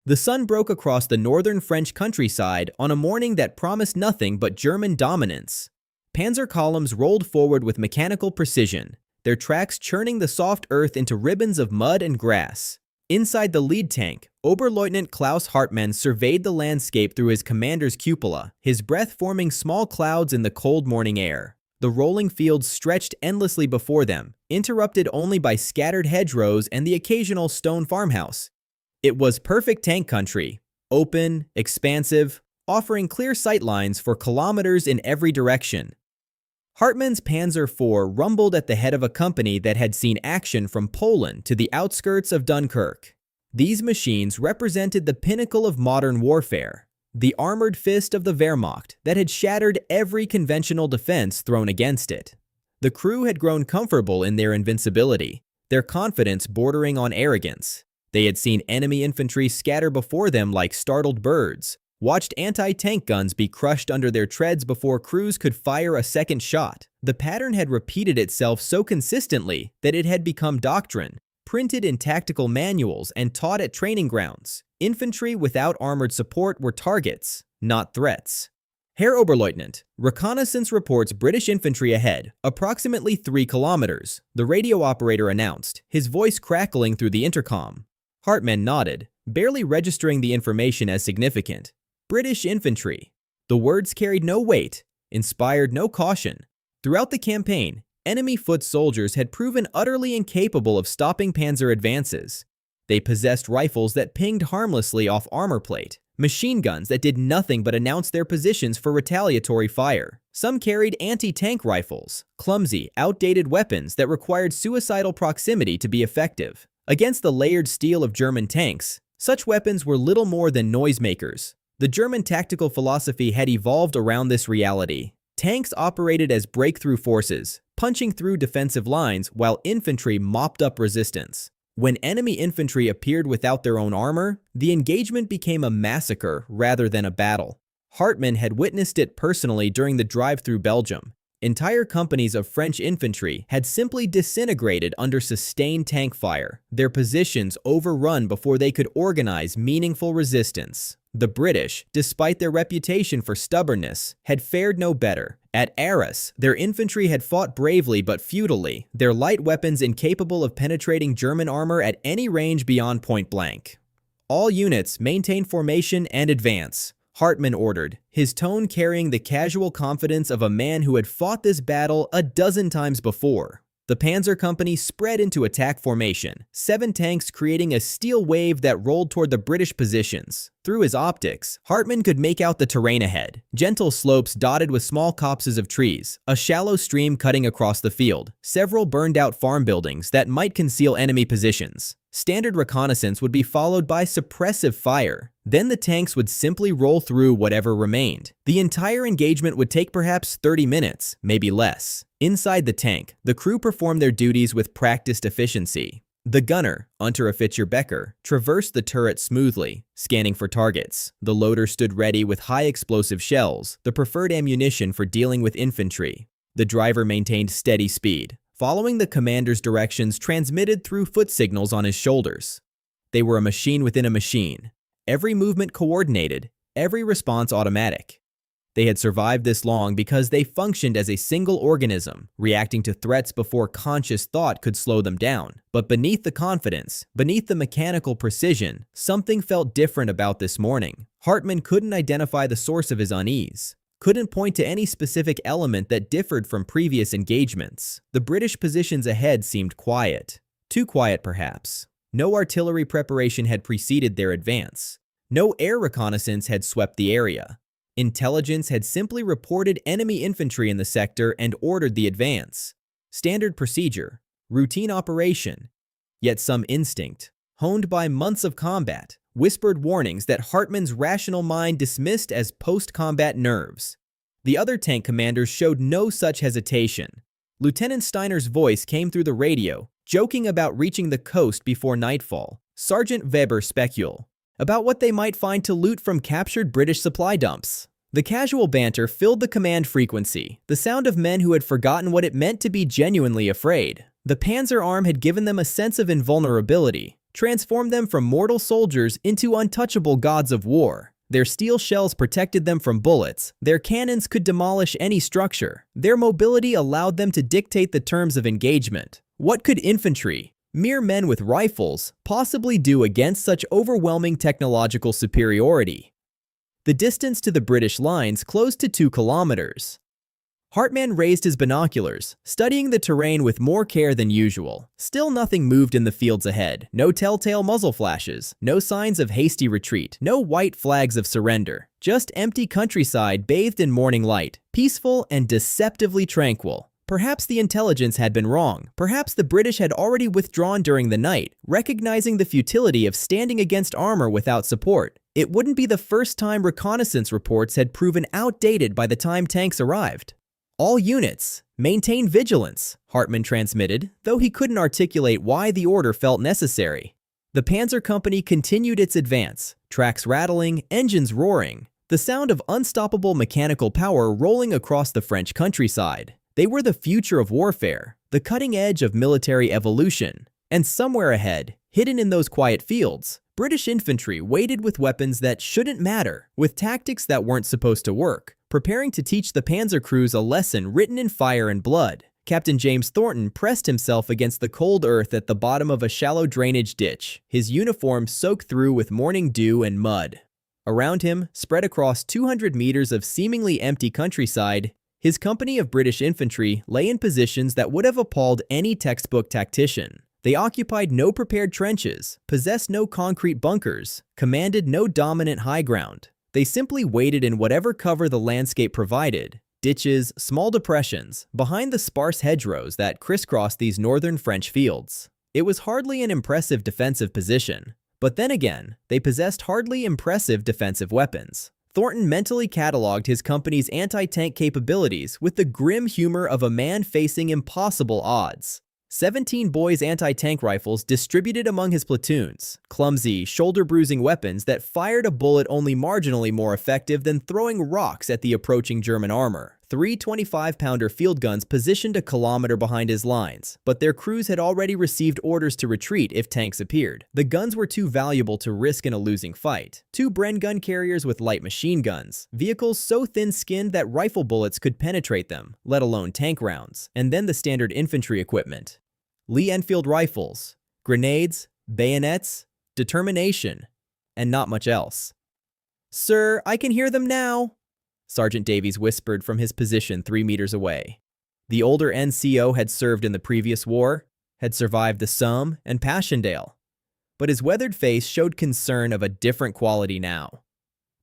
The sun broke across the northern French countryside on a morning that promised nothing but German dominance. Panzer columns rolled forward with mechanical precision, their tracks churning the soft earth into ribbons of mud and grass. Inside the lead tank, Oberleutnant Klaus Hartmann surveyed the landscape through his commander's cupola, his breath forming small clouds in the cold morning air. The rolling fields stretched endlessly before them, interrupted only by scattered hedgerows and the occasional stone farmhouse. It was perfect tank country, open, expansive, offering clear sightlines for kilometers in every direction. Hartmann's Panzer IV rumbled at the head of a company that had seen action from Poland to the outskirts of Dunkirk. These machines represented the pinnacle of modern warfare, the armored fist of the Wehrmacht that had shattered every conventional defense thrown against it. The crew had grown comfortable in their invincibility, their confidence bordering on arrogance. They had seen enemy infantry scatter before them like startled birds, watched anti-tank guns be crushed under their treads before crews could fire a second shot. The pattern had repeated itself so consistently that it had become doctrine, printed in tactical manuals and taught at training grounds. Infantry without armored support were targets, not threats. Herr Oberleutnant, reconnaissance reports British infantry ahead, approximately 3 kilometers, the radio operator announced, his voice crackling through the intercom. Hartmann nodded, barely registering the information as significant. British infantry. The words carried no weight, inspired no caution. Throughout the campaign, enemy foot soldiers had proven utterly incapable of stopping panzer advances. They possessed rifles that pinged harmlessly off armor plate, machine guns that did nothing but announce their positions for retaliatory fire. Some carried anti-tank rifles, clumsy, outdated weapons that required suicidal proximity to be effective. Against the layered steel of German tanks, such weapons were little more than noisemakers. The German tactical philosophy had evolved around this reality. Tanks operated as breakthrough forces, punching through defensive lines while infantry mopped up resistance. When enemy infantry appeared without their own armor, the engagement became a massacre rather than a battle. Hartmann had witnessed it personally during the drive through Belgium. Entire companies of French infantry had simply disintegrated under sustained tank fire, their positions overrun before they could organize meaningful resistance. The British, despite their reputation for stubbornness, had fared no better. At Arras, their infantry had fought bravely but futilely, their light weapons incapable of penetrating German armor at any range beyond point blank. All units maintain formation and advance, Hartmann ordered, his tone carrying the casual confidence of a man who had fought this battle a dozen times before. The Panzer Company spread into attack formation, 7 tanks creating a steel wave that rolled toward the British positions. Through his optics, Hartmann could make out the terrain ahead, gentle slopes dotted with small copses of trees, a shallow stream cutting across the field, several burned-out farm buildings that might conceal enemy positions. Standard reconnaissance would be followed by suppressive fire. Then the tanks would simply roll through whatever remained. The entire engagement would take perhaps 30 minutes, maybe less. Inside the tank, the crew performed their duties with practiced efficiency. The gunner, Unteroffizier Becker, traversed the turret smoothly, scanning for targets. The loader stood ready with high explosive shells, the preferred ammunition for dealing with infantry. The driver maintained steady speed, following the commander's directions transmitted through foot signals on his shoulders. They were a machine within a machine, every movement coordinated, every response automatic. They had survived this long because they functioned as a single organism, reacting to threats before conscious thought could slow them down. But beneath the confidence, beneath the mechanical precision, something felt different about this morning. Hartmann couldn't identify the source of his unease, couldn't point to any specific element that differed from previous engagements. The British positions ahead seemed quiet. Too quiet, perhaps. No artillery preparation had preceded their advance. No air reconnaissance had swept the area. Intelligence had simply reported enemy infantry in the sector and ordered the advance. Standard procedure, routine operation. Yet some instinct, honed by months of combat, whispered warnings that Hartmann's rational mind dismissed as post-combat nerves. The other tank commanders showed no such hesitation. Lieutenant Steiner's voice came through the radio, joking about reaching the coast before nightfall. Sergeant Weber speculated about what they might find to loot from captured British supply dumps. The casual banter filled the command frequency, the sound of men who had forgotten what it meant to be genuinely afraid. The Panzer arm had given them a sense of invulnerability, transformed them from mortal soldiers into untouchable gods of war. Their steel shells protected them from bullets, their cannons could demolish any structure, their mobility allowed them to dictate the terms of engagement. What could infantry, mere men with rifles, possibly do against such overwhelming technological superiority? The distance to the British lines closed to 2 kilometers. Hartmann raised his binoculars, studying the terrain with more care than usual. Still nothing moved in the fields ahead. No telltale muzzle flashes, no signs of hasty retreat, no white flags of surrender. Just empty countryside bathed in morning light, peaceful and deceptively tranquil. Perhaps the intelligence had been wrong. Perhaps the British had already withdrawn during the night, recognizing the futility of standing against armor without support. It wouldn't be the first time reconnaissance reports had proven outdated by the time tanks arrived. "All units, maintain vigilance," Hartmann transmitted, though he couldn't articulate why the order felt necessary. The Panzer Company continued its advance, tracks rattling, engines roaring, the sound of unstoppable mechanical power rolling across the French countryside. They were the future of warfare, the cutting edge of military evolution. And somewhere ahead, hidden in those quiet fields, British infantry waited with weapons that shouldn't matter, with tactics that weren't supposed to work, preparing to teach the Panzer crews a lesson written in fire and blood. Captain James Thornton pressed himself against the cold earth at the bottom of a shallow drainage ditch, his uniform soaked through with morning dew and mud. Around him, spread across 200 meters of seemingly empty countryside, his company of British infantry lay in positions that would have appalled any textbook tactician. They occupied no prepared trenches, possessed no concrete bunkers, commanded no dominant high ground. They simply waited in whatever cover the landscape provided, ditches, small depressions, behind the sparse hedgerows that crisscrossed these northern French fields. It was hardly an impressive defensive position, but then again, they possessed hardly impressive defensive weapons. Thornton mentally cataloged his company's anti-tank capabilities with the grim humor of a man facing impossible odds. 17 Boy's anti-tank rifles distributed among his platoons, clumsy, shoulder-bruising weapons that fired a bullet only marginally more effective than throwing rocks at the approaching German armor. 3 25-pounder field guns positioned a kilometer behind his lines, but their crews had already received orders to retreat if tanks appeared. The guns were too valuable to risk in a losing fight. 2 Bren gun carriers with light machine guns, vehicles so thin-skinned that rifle bullets could penetrate them, let alone tank rounds, and then the standard infantry equipment. Lee Enfield rifles, grenades, bayonets, determination, and not much else. "Sir, I can hear them now," Sergeant Davies whispered from his position 3 meters away. The older NCO had served in the previous war, had survived the Somme and Passchendaele, but his weathered face showed concern of a different quality now.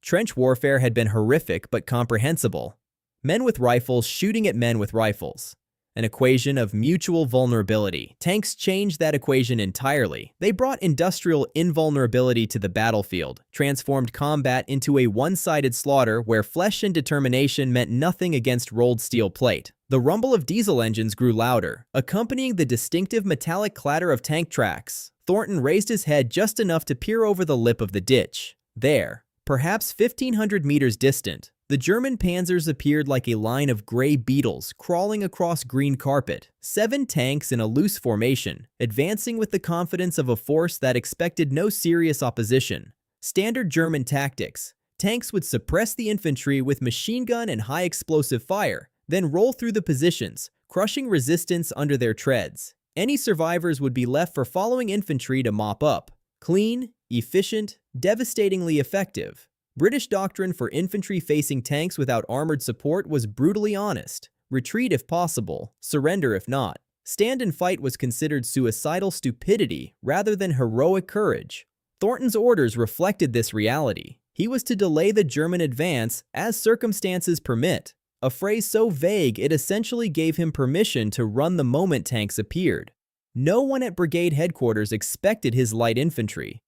Trench warfare had been horrific but comprehensible. Men with rifles shooting at men with rifles. An equation of mutual vulnerability. Tanks changed that equation entirely. They brought industrial invulnerability to the battlefield, transformed combat into a one-sided slaughter where flesh and determination meant nothing against rolled steel plate. The rumble of diesel engines grew louder, accompanying the distinctive metallic clatter of tank tracks. Thornton raised his head just enough to peer over the lip of the ditch. There, perhaps 1,500 meters distant, the German panzers appeared like a line of gray beetles crawling across green carpet. 7 tanks in a loose formation, advancing with the confidence of a force that expected no serious opposition. Standard German tactics. Tanks would suppress the infantry with machine gun and high explosive fire, then roll through the positions, crushing resistance under their treads. Any survivors would be left for following infantry to mop up. Clean, efficient, devastatingly effective. British doctrine for infantry facing tanks without armored support was brutally honest. Retreat if possible, surrender if not. Stand and fight was considered suicidal stupidity rather than heroic courage. Thornton's orders reflected this reality. He was to delay the German advance as circumstances permit, a phrase so vague it essentially gave him permission to run the moment tanks appeared. No one at brigade headquarters expected his light infantry,